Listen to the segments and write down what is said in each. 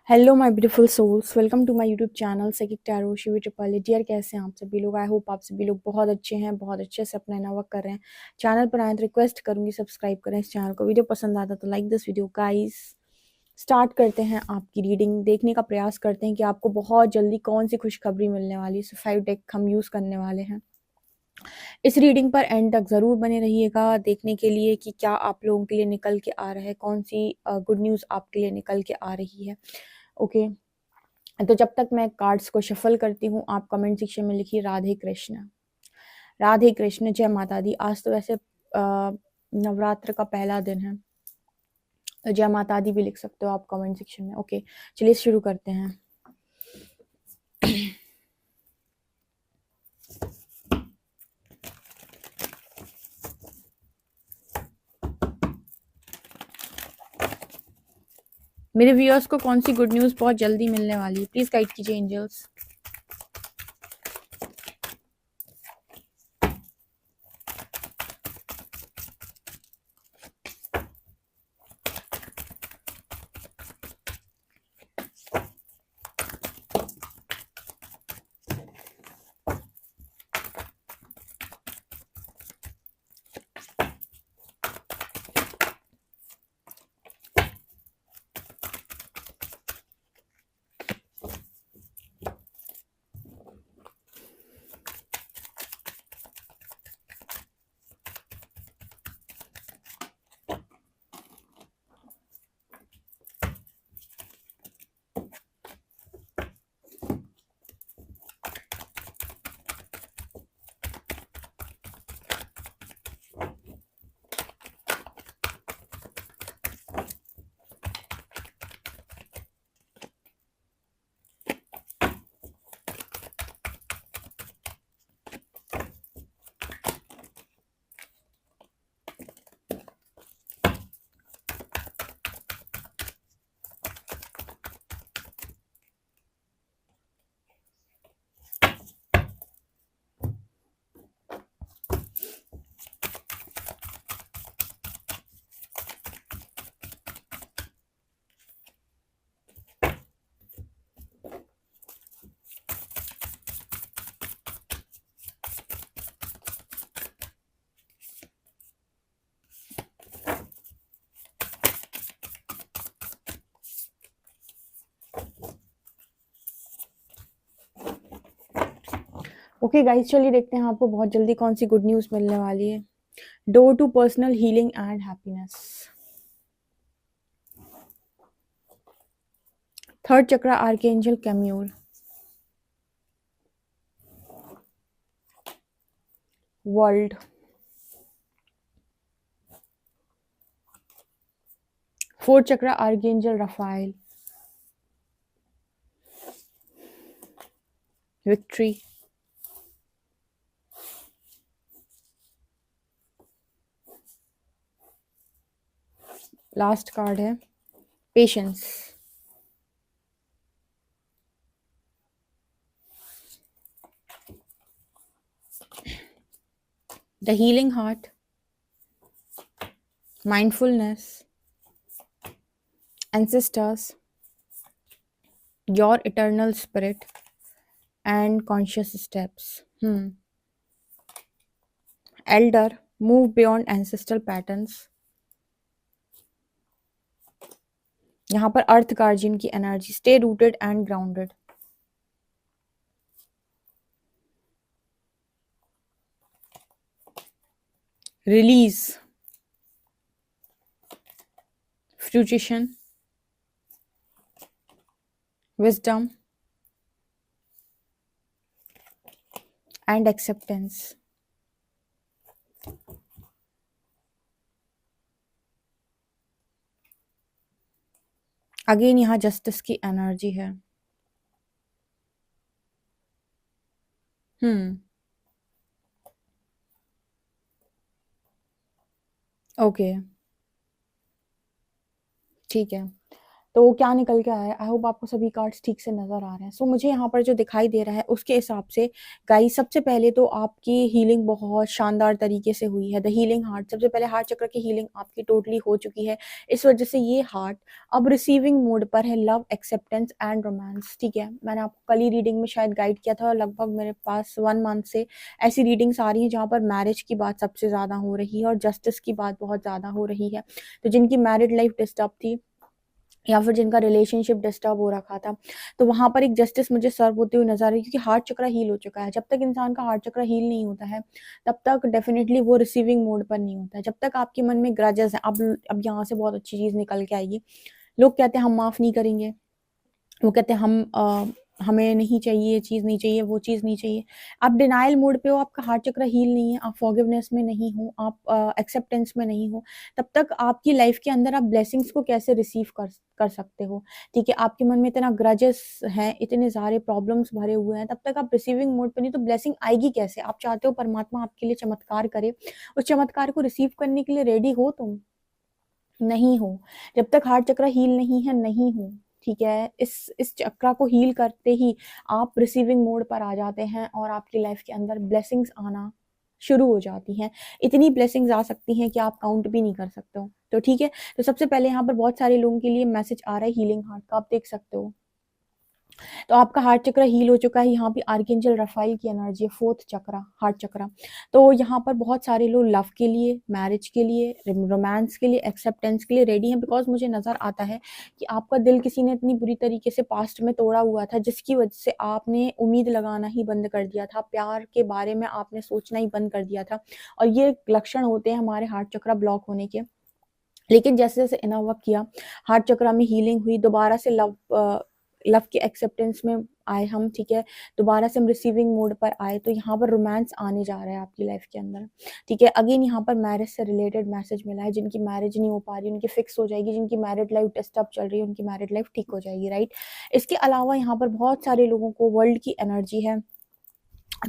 Hello my beautiful souls, welcome to my YouTube channel psychic tarot Shivi triple. Dear, कैसे हैं आप सभी लोग? आई होप आप सभी लोग बहुत अच्छे हैं, बहुत अच्छे से अपना वर्क कर रहे हैं। चैनल पर आए तो रिक्वेस्ट करूंगी सब्सक्राइब करें इस चैनल को। वीडियो पसंद आता तो like this video guys. Start करते हैं आपकी रीडिंग। देखने का प्रयास करते हैं कि आपको बहुत जल्दी कौन सी खुशखबरी मिलने वाली है। सो 5 डेक हम यूज़ करने वाले हैं। इस रीडिंग पर एंड तक ज़रूर बने रहिएगा देखने के लिए कि क्या आप लोगों के लिए निकल के आ रहा है, कौन सी गुड न्यूज़ आपके लिए निकल के आ रही है। ओके, तो जब तक मैं कार्ड्स को शफल करती हूँ, आप कमेंट सेक्शन में लिखिए राधे कृष्ण। राधे कृष्ण, जय माता दी। आज तो वैसे नवरात्र का पहला दिन है, तो जय माता दी भी लिख सकते हो आप कमेंट सेक्शन में। ओके, चलिए शुरू करते हैं। मेरे व्यूअर्स को कौन सी गुड न्यूज़ बहुत जल्दी मिलने वाली है, प्लीज़ गाइड कीजिए एंजल्स। ओके गाइस, चलिए देखते हैं आपको बहुत जल्दी कौन सी गुड न्यूज़ मिलने वाली है। Door to personal healing and happiness. Third chakra archangel Chamuel. World. Fourth chakra archangel Raphael. Victory. Last card है patience. The healing heart. mindfulness, ancestors, your eternal spirit, and conscious steps. Elder, move beyond ancestral patterns. यहाँ पर earth guardian की energy. Stay rooted and grounded. Release, fruition, wisdom and acceptance. Again यहाँ justice की energy है। Okay, ठीक है। तो क्या निकल के आया है, आई होप आपको सभी कार्ड्स ठीक से नज़र आ रहे हैं। सो मुझे यहाँ पर जो दिखाई दे रहा है उसके हिसाब से गाइस, सबसे पहले तो आपकी हीलिंग बहुत शानदार तरीके से हुई है। द हीलिंग हार्ट, सबसे पहले हार्ट चक्र की हीलिंग आपकी टोटली हो चुकी है। इस वजह से ये हार्ट अब रिसीविंग मोड पर है, लव, एक्सेप्टेंस एंड रोमांस। ठीक है, मैंने आपको कल ही रीडिंग में शायद गाइड किया था, लगभग मेरे पास 1 मंथ से ऐसी रीडिंग्स आ रही हैं जहाँ पर मैरिज की बात सबसे ज़्यादा हो रही है और जस्टिस की बात बहुत ज़्यादा हो रही है। तो जिनकी मैरिड लाइफ डिस्टर्ब थी या फिर जिनका रिलेशनशिप डिस्टर्ब हो रखा था, तो वहाँ पर एक जस्टिस मुझे सर्व होती हुई नजर आ रही है, क्योंकि हार्ट चक्र हील हो चुका है। जब तक इंसान का हार्ट चक्र हील नहीं होता है तब तक डेफिनेटली वो रिसीविंग मोड पर नहीं होता है। जब तक आपके मन में ग्रजेस है, अब यहाँ से बहुत अच्छी चीज़ निकल के आएगी। लोग कहते हैं हम माफ़ नहीं करेंगे, वो कहते हैं हमें नहीं चाहिए, ये चीज़ नहीं चाहिए, वो चीज़ नहीं चाहिए। आप डिनायल मोड पे हो, आपका हार्ट चक्र हील नहीं है, आप फॉरगिवनेस में नहीं हो, आप एक्सेप्टेंस में नहीं हो, तब तक आपकी लाइफ के अंदर आप ब्लेसिंग्स को कैसे रिसीव कर सकते हो। ठीक है, आपके मन में इतना ग्रजेस हैं, इतने सारे प्रॉब्लम्स भरे हुए हैं, तब तक आप रिसीविंग मोड पे नहीं, तो ब्लेसिंग आएगी कैसे। आप चाहते हो परमात्मा आपके लिए चमत्कार करे, उस चमत्कार को रिसीव करने के लिए रेडी हो तुम? नहीं हो। जब तक हार्ट चक्र हील नहीं है, नहीं हो। ठीक है, इस चक्र को हील करते ही आप रिसीविंग मोड पर आ जाते हैं और आपकी लाइफ के अंदर ब्लेसिंग्स आना शुरू हो जाती हैं। इतनी ब्लेसिंग्स आ सकती हैं कि आप काउंट भी नहीं कर सकते हो। तो ठीक है, तो सबसे पहले यहाँ पर बहुत सारे लोगों के लिए मैसेज आ रहा है हीलिंग हार्ट का, आप देख सकते हो। तो आपका हार्ट चक्र हील हो चुका है। यहाँ पे आर्कएंजल रफाइल की एनर्जी है, 4th चक्र, हार्ट चक्र। तो यहाँ पर बहुत सारे लोग लव के लिए, मैरिज के लिए, रोमांस के लिए, एक्सेप्टेंस के लिए रेडी हैं, बिकॉज मुझे नजर आता है कि आपका दिल किसी ने इतनी बुरी तरीके से पास्ट में तोड़ा हुआ था, जिसकी वजह से आपने उम्मीद लगाना ही बंद कर दिया था, प्यार के बारे में आपने सोचना ही बंद कर दिया था। और ये लक्षण होते हैं हमारे हार्ट चक्र ब्लॉक होने के। लेकिन जैसे जैसे इनर वर्क किया, हार्ट चक्र में हीलिंग हुई, दोबारा से लव के एक्सेप्टेंस में आए हम। ठीक है, दोबारा से हम रिसीविंग मोड पर आए, तो यहाँ पर रोमांस आने जा रहा है आपकी लाइफ के अंदर। ठीक है, अगेन यहाँ पर मैरिज से रिलेटेड मैसेज मिला है। जिनकी मैरिज नहीं हो पा रही उनकी फिक्स हो जाएगी, जिनकी मैरिड लाइफ डिस्टर्ब चल रही है उनकी मैरिड लाइफ ठीक हो जाएगी, राइट। इसके अलावा यहाँ पर बहुत सारे लोगों को वर्ल्ड की एनर्जी है।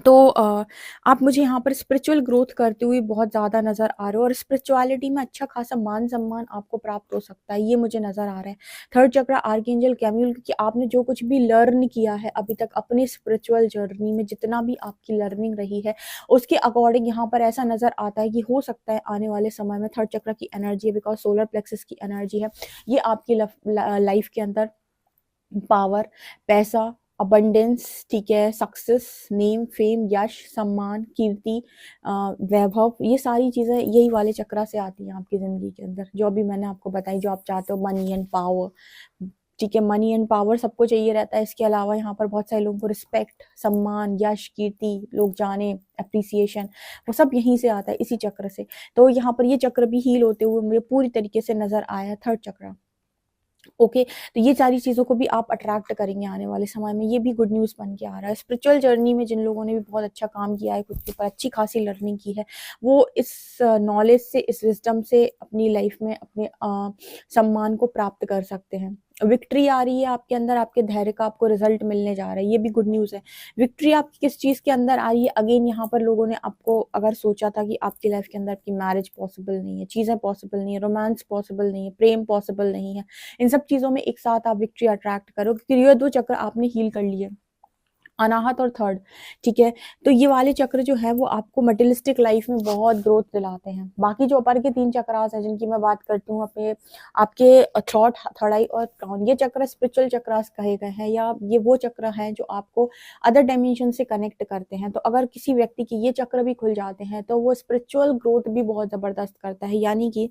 तो आप मुझे यहाँ पर स्पिरिचुअल ग्रोथ करते हुए बहुत ज़्यादा नज़र आ रहे हो, और स्पिरिचुअलिटी में अच्छा खासा मान सम्मान आपको प्राप्त हो सकता है, ये मुझे नज़र आ रहा है। 3rd चक्र आर्कएंजल कैमियल, क्योंकि आपने जो कुछ भी लर्न किया है अभी तक अपनी स्पिरिचुअल जर्नी में, जितना भी आपकी लर्निंग रही है उसके अकॉर्डिंग यहाँ पर ऐसा नज़र आता है कि हो सकता है आने वाले समय में 3rd चक्र की एनर्जी है, बिकॉज सोलर प्लेक्सस की एनर्जी है, ये आपकी लाइफ के अंदर पावर, पैसा, अबंडेंस, ठीक है, सक्सेस, नेम, फेम, यश, सम्मान, कीर्ति, वैभव, ये सारी चीज़ें यही वाले चक्रा से आती हैं आपकी ज़िंदगी के अंदर, जो अभी मैंने आपको बताई, जो आप चाहते हो, मनी एंड पावर। ठीक है, मनी एंड पावर सबको चाहिए रहता है। इसके अलावा यहाँ पर बहुत सारे लोगों को रिस्पेक्ट, सम्मान, यश, कीर्ति, लोग जाने, अप्रिसिएशन, वो सब यहीं से आता है, इसी चक्र से। तो यहाँ पर ये चक्र भी हील होते हुए मुझे पूरी तरीके से नजर आया, 3rd चक्र। ओके, तो ये सारी चीज़ों को भी आप अट्रैक्ट करेंगे आने वाले समय में, ये भी गुड न्यूज़ बन के आ रहा है। स्पिरिचुअल जर्नी में जिन लोगों ने भी बहुत अच्छा काम किया है, खुद के ऊपर अच्छी खासी लर्निंग की है, वो इस नॉलेज से, इस विजडम से अपनी लाइफ में अपने सम्मान को प्राप्त कर सकते हैं। विक्ट्री आ रही है आपके अंदर, आपके धैर्य का आपको रिजल्ट मिलने जा रहा है, ये भी गुड न्यूज़ है। विक्ट्री आपकी किस चीज़ के अंदर आ रही है? अगेन यहाँ पर लोगों ने आपको अगर सोचा था कि आपकी लाइफ के अंदर आपकी मैरिज पॉसिबल नहीं है, चीज़ें पॉसिबल नहीं है, रोमांस पॉसिबल नहीं है, प्रेम पॉसिबल नहीं है, इन सब चीज़ों में एक साथ आप विक्ट्री अट्रैक्ट करो, क्योंकि ये 2 चक्र आपने हील कर लिए, अनाहत और 3rd। ठीक है, तो ये वाले चक्र जो है वो आपको मटेरियलिस्टिक लाइफ में बहुत ग्रोथ दिलाते हैं। बाकी जो ऊपर के 3 चक्रास हैं जिनकी मैं बात करती हूँ, अपने आपके थॉट, थर्ड आई और क्राउन, ये चक्र स्पिरिचुअल चक्रास कहे गए हैं, या ये वो चक्र हैं जो आपको अदर डायमेंशन से कनेक्ट करते हैं। तो अगर किसी व्यक्ति के ये चक्र भी खुल जाते हैं तो वो स्पिरिचुअल ग्रोथ भी बहुत ज़बरदस्त करता है, यानी कि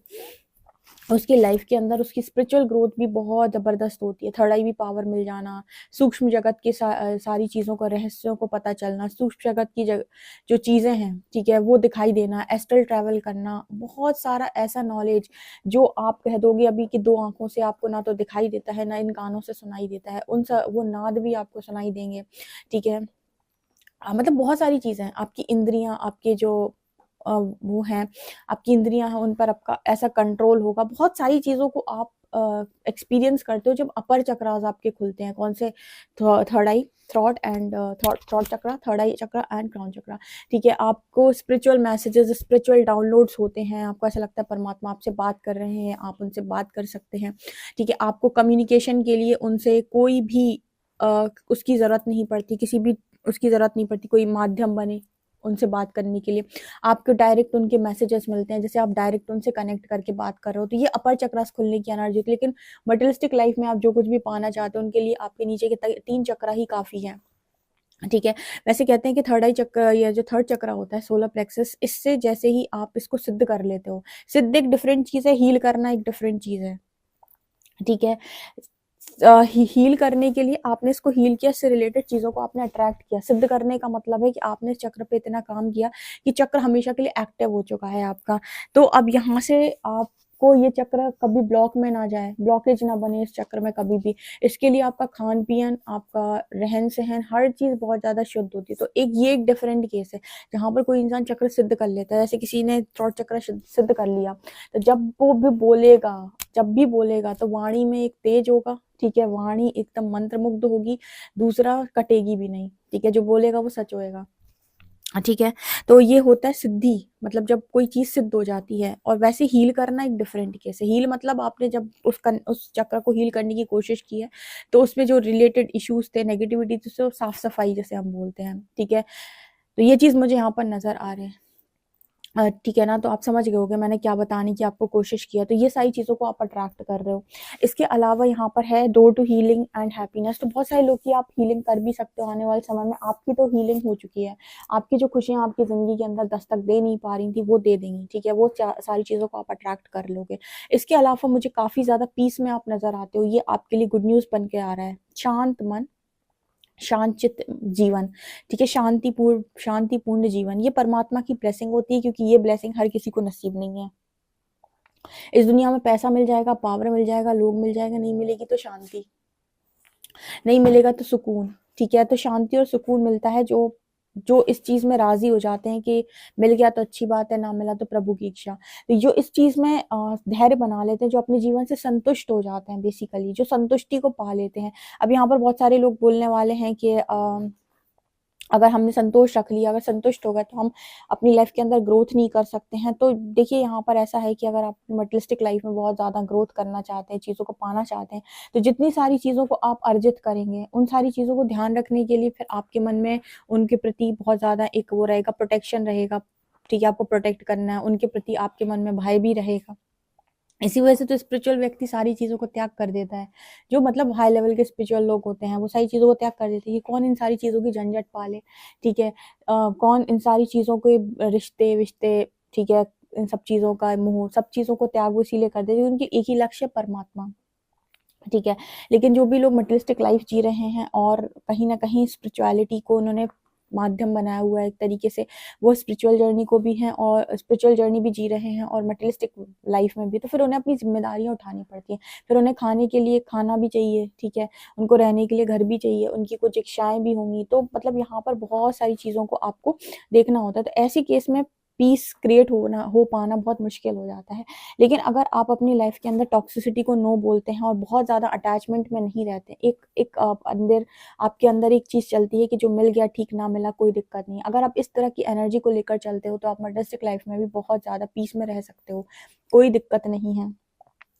उसकी लाइफ के अंदर उसकी स्पिरिचुअल ग्रोथ भी बहुत ज़बरदस्त होती है। 3rd आई भी पावर मिल जाना, सूक्ष्म जगत की सारी चीज़ों को, रहस्यों को पता चलना, सूक्ष्म जगत की जो चीज़ें हैं, ठीक है, वो दिखाई देना, एस्ट्रल ट्रैवल करना, बहुत सारा ऐसा नॉलेज जो आप कह दोगे अभी कि 2 आँखों से आपको ना तो दिखाई देता है, ना इन कानों से सुनाई देता है, वो नाद भी आपको सुनाई देंगे। ठीक है, मतलब बहुत सारी चीज़ें हैं, आपकी इंद्रियाँ, आपके जो वो हैं, आपकी इंद्रियाँ हैं, उन पर आपका ऐसा कंट्रोल होगा, बहुत सारी चीज़ों को आप एक्सपीरियंस करते हो जब अपर चक्रास आपके खुलते हैं। कौन से? Third eye, throat and throat chakra, third eye chakra and crown chakra. ठीक है, आपको स्पिरिचुअल मैसेजेस, स्पिरिचुअल डाउनलोड्स होते हैं, आपको ऐसा लगता है परमात्मा आपसे बात कर रहे हैं, आप उनसे बात कर सकते हैं। ठीक है, आपको कम्युनिकेशन के लिए उनसे कोई भी उसकी ज़रूरत नहीं पड़ती, किसी भी उसकी ज़रूरत नहीं पड़ती, कोई माध्यम बने उनसे बात करने के लिए। आपको डायरेक्ट उनके मैसेजेस मिलते हैं, जैसे आप डायरेक्ट उनसे कनेक्ट करके बात कर रहे हो। तो ये अपर चक्रास खुलने की एनर्जी होती है। लेकिन मटेरियलिस्टिक लाइफ में आप जो कुछ भी पाना चाहते हो, उनके लिए आपके नीचे के 3 चक्रा ही काफ़ी है। ठीक है, वैसे कहते हैं कि थर्ड आई चक्र, या जो थर्ड चक्रा होता है सोलर प्लेक्सस, इससे जैसे ही आप इसको सिद्ध कर लेते हो, सिद्ध एक डिफरेंट चीज़ है, हील करना एक डिफरेंट चीज़ है। ठीक है, हील करने के लिए आपने इसको हील किया, इससे रिलेटेड चीज़ों को आपने अट्रैक्ट किया। सिद्ध करने का मतलब है कि आपने इस चक्र पे इतना काम किया कि चक्र हमेशा के लिए एक्टिव हो चुका है आपका। तो अब यहाँ से आपको ये चक्र कभी ब्लॉक में ना जाए, ब्लॉकेज ना बने इस चक्र में कभी भी। इसके लिए आपका खान पीन, आपका रहन सहन, हर चीज़ बहुत ज़्यादा शुद्ध होती है। तो ये एक डिफरेंट केस है जहाँ पर कोई इंसान चक्र सिद्ध कर लेता है। जैसे किसी ने थ्रॉट चक्र सिद्ध कर लिया, तो जब वो भी बोलेगा, जब भी बोलेगा तो वाणी में एक तेज होगा। ठीक है, वाणी एकदम मंत्रमुग्ध होगी, दूसरा कटेगी भी नहीं। ठीक है, जो बोलेगा वो सच होएगा। ठीक है, तो ये होता है सिद्धि, मतलब जब कोई चीज सिद्ध हो जाती है। और वैसे हील करना एक डिफरेंट केस है। हील मतलब आपने जब उस चक्र को हील करने की कोशिश की है, तो उसमें जो रिलेटेड इश्यूज थे, नेगेटिविटी थी, तो साफ सफाई जैसे हम बोलते हैं। ठीक है, तो ये चीज मुझे यहाँ पर नजर आ रहे हैं। ठीक है ना, तो आप समझ गए होंगे मैंने क्या बताने की आपको कोशिश किया। तो ये सारी चीज़ों को आप अट्रैक्ट कर रहे हो। इसके अलावा यहाँ पर है door to healing and happiness. तो बहुत सारे लोग की आप हीलिंग कर भी सकते हो आने वाले समय में। आपकी तो हीलिंग हो चुकी है, आपकी जो खुशियाँ आपकी ज़िंदगी के अंदर दस्तक दे नहीं पा रही थी वो दे देंगी। ठीक है, वो सारी चीज़ों को आप अट्रैक्ट कर लोगे। इसके अलावा मुझे काफ़ी ज़्यादा पीस में आप नज़र आते हो, ये आपके लिए गुड न्यूज़ बन के आ रहा है। शांत मन, शांतचित्त जीवन। ठीक है, शांतिपूर्ण जीवन, ये परमात्मा की ब्लेसिंग होती है, क्योंकि ये ब्लेसिंग हर किसी को नसीब नहीं है। इस दुनिया में पैसा मिल जाएगा, पावर मिल जाएगा, लोग मिल जाएगा, नहीं मिलेगी तो शांति, नहीं मिलेगा तो सुकून। ठीक है, तो शांति और सुकून मिलता है जो जो इस चीज में राजी हो जाते हैं कि मिल गया तो अच्छी बात है, ना मिला तो प्रभु की इच्छा। तो जो इस चीज में धैर्य बना लेते हैं, जो अपने जीवन से संतुष्ट हो जाते हैं, बेसिकली जो संतुष्टि को पा लेते हैं। अब यहाँ पर बहुत सारे लोग बोलने वाले हैं कि अगर हमने संतोष रख लिया, अगर संतुष्ट हो गए तो हम अपनी लाइफ के अंदर ग्रोथ नहीं कर सकते हैं। तो देखिए, यहाँ पर ऐसा है कि अगर आप मटेरियलिस्टिक लाइफ में बहुत ज़्यादा ग्रोथ करना चाहते हैं, चीज़ों को पाना चाहते हैं, तो जितनी सारी चीज़ों को आप अर्जित करेंगे, उन सारी चीज़ों को ध्यान रखने के लिए फिर आपके मन में उनके प्रति बहुत ज़्यादा एक वो रहेगा, प्रोटेक्शन रहेगा। ठीक है, आपको प्रोटेक्ट करना है, उनके प्रति आपके मन में भय भी रहेगा। इसी वजह से तो स्पिरिचुअल व्यक्ति सारी चीज़ों को त्याग कर देता है। जो मतलब हाई लेवल के स्पिरिचुअल लोग होते हैं, वो सारी चीज़ों को त्याग कर देते हैं कि कौन इन सारी चीज़ों की झंझट पाले। ठीक है, कौन इन सारी चीज़ों के रिश्ते-विश्ते, ठीक है, इन सब चीज़ों का मोह, सब चीज़ों को त्याग वो इसीलिए कर देते हैं, उनकी एक ही लक्ष्य है, परमात्मा। ठीक है, लेकिन जो भी लोग मटेरियलिस्टिक लाइफ जी रहे हैं और कहीं न कहीं स्पिरिचुअलिटी को उन्होंने माध्यम बनाया हुआ है एक तरीके से, वो स्पिरिचुअल जर्नी को भी हैं और स्पिरिचुअल जर्नी भी जी रहे हैं और मटेरियलिस्टिक लाइफ में भी, तो फिर उन्हें अपनी ज़िम्मेदारियाँ उठानी पड़ती हैं। फिर उन्हें खाने के लिए खाना भी चाहिए, ठीक है, उनको रहने के लिए घर भी चाहिए, उनकी कुछ इच्छाएँ भी होंगी। तो मतलब यहाँ पर बहुत सारी चीज़ों को आपको देखना होता है। तो ऐसे केस में पीस क्रिएट हो पाना बहुत मुश्किल हो जाता है। लेकिन अगर आप अपनी लाइफ के अंदर टॉक्सिसिटी को नो बोलते हैं और बहुत ज़्यादा अटैचमेंट में नहीं रहते, एक एक अंदर आपके अंदर एक चीज़ चलती है कि जो मिल गया ठीक, ना मिला कोई दिक्कत नहीं। अगर आप इस तरह की एनर्जी को लेकर चलते हो तो आप मटेरियलिस्टिक लाइफ में भी बहुत ज़्यादा पीस में रह सकते हो, कोई दिक्कत नहीं है।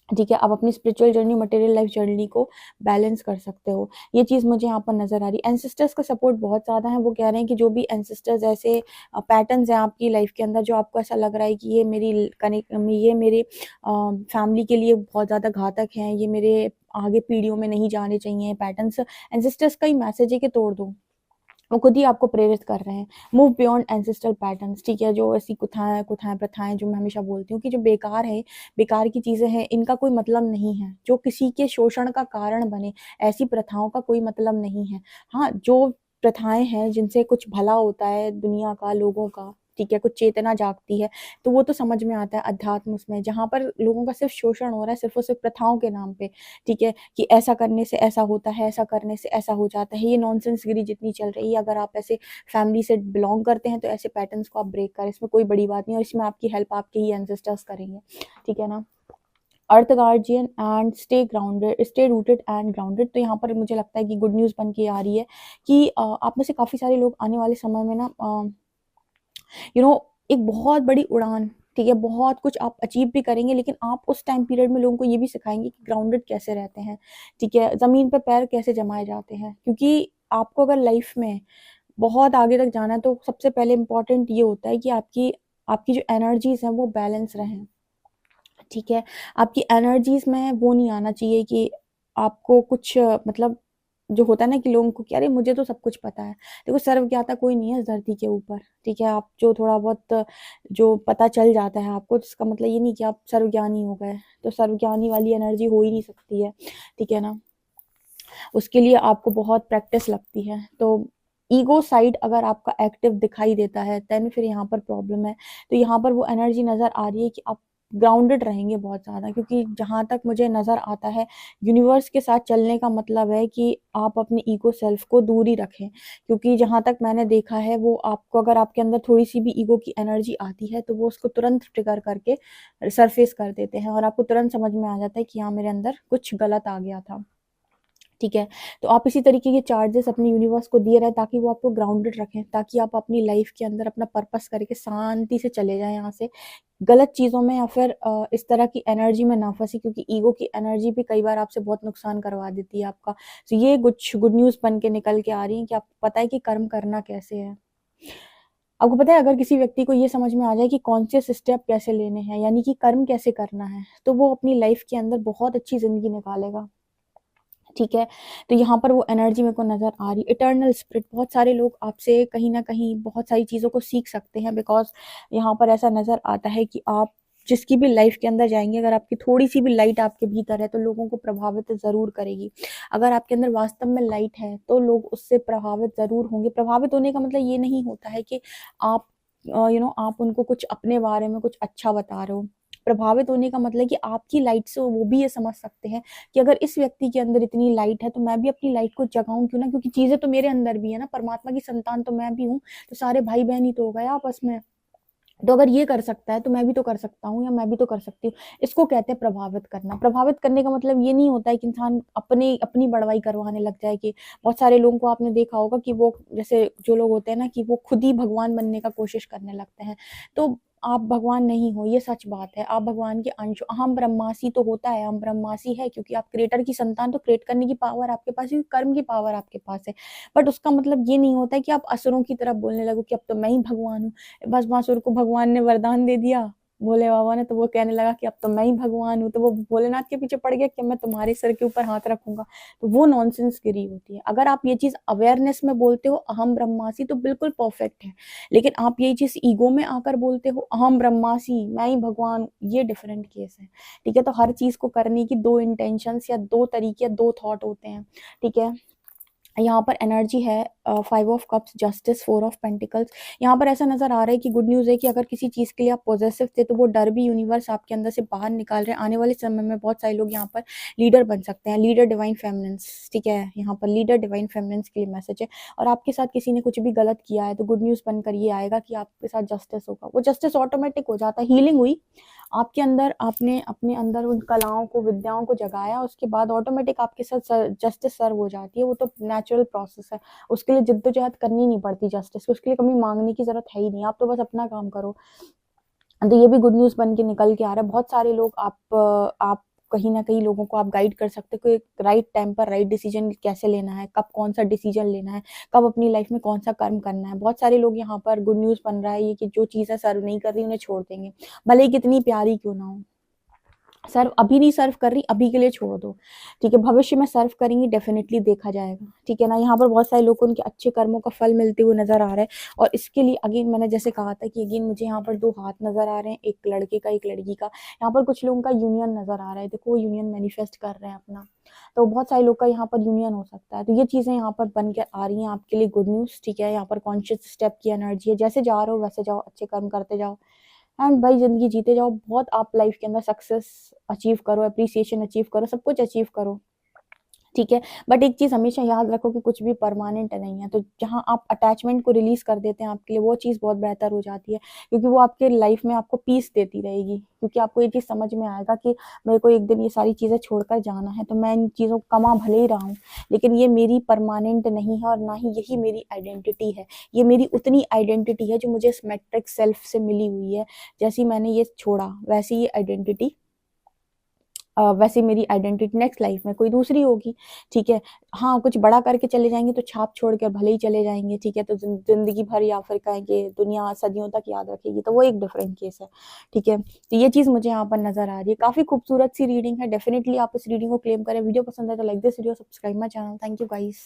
ठीक है, आप अपनी spiritual journey, material life journey को बैलेंस कर सकते हो। ये चीज़ मुझे यहाँ पर नज़र आ रही है। एंसेस्टर्स का सपोर्ट बहुत ज़्यादा है। वो कह रहे हैं कि जो भी एंसेस्टर्स ऐसे पैटर्न्स हैं आपकी लाइफ के अंदर, जो आपको ऐसा लग रहा है कि ये मेरे फैमिली के लिए बहुत ज़्यादा घातक हैं, ये मेरे आगे पीढ़ियों में नहीं जाने चाहिए पैटर्न्स, एंसेस्टर्स का ही मैसेज है कि तोड़ दो। वो खुद ही आपको प्रेरित कर रहे हैं। Move beyond ancestral patterns. ठीक है, जो ऐसी कुथाएं कुथाएं प्रथाएं, जो मैं हमेशा बोलती हूँ कि जो बेकार है, बेकार की चीज़ें हैं, इनका कोई मतलब नहीं है। जो किसी के शोषण का कारण बने, ऐसी प्रथाओं का कोई मतलब नहीं है। हाँ, जो प्रथाएं हैं जिनसे कुछ भला होता है दुनिया का, लोगों का, ठीक है, कुछ चेतना जागती है, तो वो तो समझ में आता है अध्यात्म उसमें। जहाँ पर लोगों का सिर्फ शोषण हो रहा है, सिर्फ और सिर्फ प्रथाओं के नाम पे, ठीक है, कि ऐसा करने से ऐसा होता है, ऐसा करने से ऐसा हो जाता है, ये नॉनसेंस गिरी जितनी चल रही है। अगर आप ऐसे फैमिली से बिलोंग करते हैं तो ऐसे पैटर्न्स को आप ब्रेक करें, इसमें कोई बड़ी बात नहीं, और इसमें आपकी हेल्प आपके ही एंसेस्टर्स करेंगे। ठीक है ना। Earth guardian and stay grounded, stay rooted and grounded. तो यहाँ पर मुझे लगता है कि गुड न्यूज़ बन के आ रही है कि आप में से काफ़ी सारे लोग आने वाले समय में ना एक बहुत बड़ी उड़ान, ठीक है, बहुत कुछ आप अचीव भी करेंगे, लेकिन आप उस टाइम पीरियड में लोगों को ये भी सिखाएंगे कि ग्राउंडेड कैसे रहते हैं, ठीक है, ज़मीन पे पैर कैसे जमाए जाते हैं। क्योंकि आपको अगर लाइफ में बहुत आगे तक जाना है तो सबसे पहले इम्पोर्टेंट ये होता है कि आपकी आपकी जो एनर्जीज हैं वो बैलेंस रहें, ठीक है। आपकी एनर्जीज में वो नहीं आना चाहिए कि आपको कुछ मतलब जो होता है ना कि लोगों को कि अरे मुझे तो सब कुछ पता है। देखो, सर्वज्ञाता कोई नहीं है इस धरती के ऊपर, ठीक है। आप जो थोड़ा बहुत जो पता चल जाता है आपको, तो इसका मतलब ये नहीं कि आप सर्वज्ञानी हो गए। तो सर्वज्ञानी वाली एनर्जी हो ही नहीं सकती है, ठीक है ना। उसके लिए आपको बहुत प्रैक्टिस लगती है। तो ईगो साइड अगर आपका एक्टिव दिखाई देता है देन फिर यहाँ पर प्रॉब्लम है। तो यहाँ पर वो एनर्जी नज़र आ रही है कि आप ग्राउंडेड रहेंगे बहुत ज़्यादा, क्योंकि जहाँ तक मुझे नज़र आता है यूनिवर्स के साथ चलने का मतलब है कि आप अपने ईगो सेल्फ को दूर ही रखें। क्योंकि जहाँ तक मैंने देखा है वो आपको, अगर आपके अंदर थोड़ी सी भी ईगो की एनर्जी आती है तो वो उसको तुरंत ट्रिगर करके सरफेस कर देते हैं और आपको तुरंत समझ में आ जाता है कि हाँ, मेरे अंदर कुछ गलत आ गया था, ठीक है। तो आप इसी तरीके के चार्जेस अपने यूनिवर्स को दिए रहे ताकि वो आपको ग्राउंडेड रखें, ताकि आप अपनी लाइफ के अंदर अपना पर्पस करके शांति से चले जाएं यहाँ से, गलत चीज़ों में या फिर इस तरह की एनर्जी में ना फंसी, क्योंकि ईगो की एनर्जी भी कई बार आपसे बहुत नुकसान करवा देती है आपका। तो ये कुछ गुड न्यूज़ बन के निकल के आ रही है कि आपको पता है कि कर्म करना कैसे है। आपको पता है, अगर किसी व्यक्ति को ये समझ में आ जाए कि कॉन्शियस स्टेप कैसे लेने हैं, यानी कि कर्म कैसे करना है, तो वो अपनी लाइफ के अंदर बहुत अच्छी जिंदगी निकालेगा, ठीक है। तो यहाँ पर वो एनर्जी मेरे को नज़र आ रही। इटर्नल स्पिरिट, बहुत सारे लोग आपसे कहीं ना कहीं बहुत सारी चीज़ों को सीख सकते हैं, बिकॉज यहाँ पर ऐसा नज़र आता है कि आप जिसकी भी लाइफ के अंदर जाएंगे, अगर आपकी थोड़ी सी भी लाइट आपके भीतर है तो लोगों को प्रभावित ज़रूर करेगी। अगर आपके अंदर वास्तव में लाइट है तो लोग उससे प्रभावित ज़रूर होंगे। प्रभावित होने का मतलब ये नहीं होता है कि आप आप उनको कुछ अपने बारे में कुछ अच्छा बता रहे हो। प्रभावित होने का मतलब कि आपकी लाइट से वो भी ये समझ सकते हैं कि अगर इस व्यक्ति के अंदर इतनी लाइट है तो मैं भी अपनी लाइट को जगाऊं क्यों ना, क्योंकि चीजें तो मेरे अंदर भी है ना, परमात्मा की संतान तो मैं भी हूँ। तो सारे भाई बहन ही तो हो गए आपस में। तो अगर ये कर सकता है तो मैं भी तो कर सकता हूँ या मैं भी तो कर सकती हूँ। इसको कहते हैं प्रभावित करना। प्रभावित करने का मतलब ये नहीं होता है कि इंसान अपने अपनी बड़वाई करवाने लग जाए। कि बहुत सारे लोगों को आपने देखा होगा कि वो, जैसे जो लोग होते हैं ना, कि वो खुद ही भगवान बनने का कोशिश करने लगते हैं। तो आप भगवान नहीं हो, ये सच बात है। आप भगवान के अंश हो। अहम ब्रह्मासी तो होता है, हम ब्रह्मासी है क्योंकि आप क्रिएटर की संतान, तो क्रिएट करने की पावर आपके पास है, कर्म की पावर आपके पास है। बट उसका मतलब ये नहीं होता है कि आप असुरों की तरफ बोलने लगो कि अब तो मैं ही भगवान हूँ। बस बांसुर को भगवान ने वरदान दे दिया, भोले बाबा ने, तो वो कहने लगा कि अब तो मैं ही भगवान हूँ, तो वो भोलेनाथ के पीछे पड़ गया कि मैं तुम्हारे सर के ऊपर हाथ रखूंगा। तो वो नॉनसेंस गिरी होती है। अगर आप ये चीज अवेयरनेस में बोलते हो अहम ब्रह्मासी, तो बिल्कुल परफेक्ट है। लेकिन आप यही चीज ईगो में आकर बोलते हो अहम ब्रह्मासी, मैं ही भगवान, ये डिफरेंट केस है, ठीक है। तो हर चीज को करने की दो इंटेंशंस या दो तरीके, दो थॉट होते हैं, ठीक है। यहाँ पर एनर्जी है 5 of cups, justice, 4 of pentacles. यहाँ पर ऐसा नजर आ रहा है कि गुड न्यूज़ है कि अगर किसी चीज़ के लिए आप पॉजिटिव थे तो वो डर भी यूनिवर्स आपके अंदर से बाहर निकाल रहे हैं। आने वाले समय में बहुत सारे लोग यहाँ पर लीडर बन सकते हैं, लीडर डिवाइन फेमिनिन्स, ठीक है। यहाँ पर लीडर डिवाइन फेमिनिन्स के लिए मैसेज है। और आपके साथ किसी ने कुछ भी गलत किया है तो गुड न्यूज़ बनकर ये आएगा कि आपके साथ जस्टिस होगा। वो जस्टिस ऑटोमेटिक हो जाता है। हीलिंग हुई आपके अंदर, आपने अपने अंदर उन कलाओं को, विद्याओं को जगाया, उसके बाद ऑटोमेटिक आपके साथ जस्टिस सर्व हो जाती है। वो तो नेचुरल प्रोसेस है। उसके लिए जिद्दोजहद करनी नहीं पड़ती जस्टिस, उसके लिए कभी मांगने की जरूरत है ही नहीं। आप तो बस अपना काम करो। तो ये भी गुड न्यूज़ बन के निकल के आ रहा है। बहुत सारे लोग आप कहीं ना कहीं लोगों को आप गाइड कर सकते हो कि राइट टाइम पर राइट डिसीजन कैसे लेना है, कब कौन सा डिसीजन लेना है, कब अपनी लाइफ में कौन सा कर्म करना है। बहुत सारे लोग यहाँ पर गुड न्यूज़ बन रहा है ये कि जो चीज़ें सर्व नहीं कर रही उन्हें छोड़ देंगे, भले ही कितनी प्यारी क्यों ना हो। सर्व अभी नहीं सर्व कर रही, अभी के लिए छोड़ दो, ठीक है। भविष्य में सर्व करेंगी, डेफिनेटली देखा जाएगा, ठीक है ना। यहाँ पर बहुत सारे लोग को उनके अच्छे कर्मों का फल मिलते हुए नजर आ रहा है। और इसके लिए अगेन मैंने जैसे कहा था कि अगेन मुझे यहाँ पर 2 हाथ नजर आ रहे हैं, एक लड़के का एक लड़की का। यहाँ पर कुछ लोगों का यूनियन नजर आ रहा है। देखो, वो यूनियन मैनिफेस्ट कर रहे हैं अपना। तो बहुत सारे लोग का यहाँ पर यूनियन हो सकता है। तो ये चीजें यहाँ पर बन के आ रही हैं आपके लिए गुड न्यूज, ठीक है। यहाँ पर कॉन्शियस स्टेप की एनर्जी है। जैसे जा रहे हो वैसे जाओ, अच्छे कर्म करते जाओ एंड भाई जिंदगी जीते जाओ। बहुत आप लाइफ के अंदर सक्सेस अचीव करो, अप्रिसिएशन अचीव करो, सब कुछ अचीव करो, ठीक है। बट एक चीज़ हमेशा याद रखो कि कुछ भी परमानेंट नहीं है, तो जहाँ आप अटैचमेंट को रिलीज़ कर देते हैं आपके लिए वो चीज़ बहुत बेहतर हो जाती है, क्योंकि वो आपके लाइफ में आपको पीस देती रहेगी। क्योंकि आपको ये चीज़ समझ में आएगा कि मेरे को एक दिन ये सारी चीज़ें छोड़कर जाना है, तो मैं इन चीज़ों को कमा भले ही रहा हूँ, लेकिन ये मेरी परमानेंट नहीं है और ना ही यही मेरी आइडेंटिटी है। ये मेरी उतनी आइडेंटिटी है जो मुझे इस मैट्रिक्स सेल्फ से मिली हुई है। जैसे ही मैंने ये छोड़ा, वैसे ये आइडेंटिटी वैसे मेरी आइडेंटिटी नेक्स्ट लाइफ में कोई दूसरी होगी, ठीक है। हाँ, कुछ बड़ा करके चले जाएंगे तो छाप छोड़ कर भले ही चले जाएंगे, ठीक है। तो जिंदगी भर या फिर कहेंगे दुनिया सदियों तक याद रखेगी, तो वो एक डिफरेंट केस है, ठीक है। तो ये चीज़ मुझे यहाँ पर नजर आ रही है। काफी खूबसूरत सी रीडिंग है, डेफिनेटली आप इस रीडिंग को क्लेम करें। वीडियो पसंद है तो like this video, subscribe my channel. Thank you guys.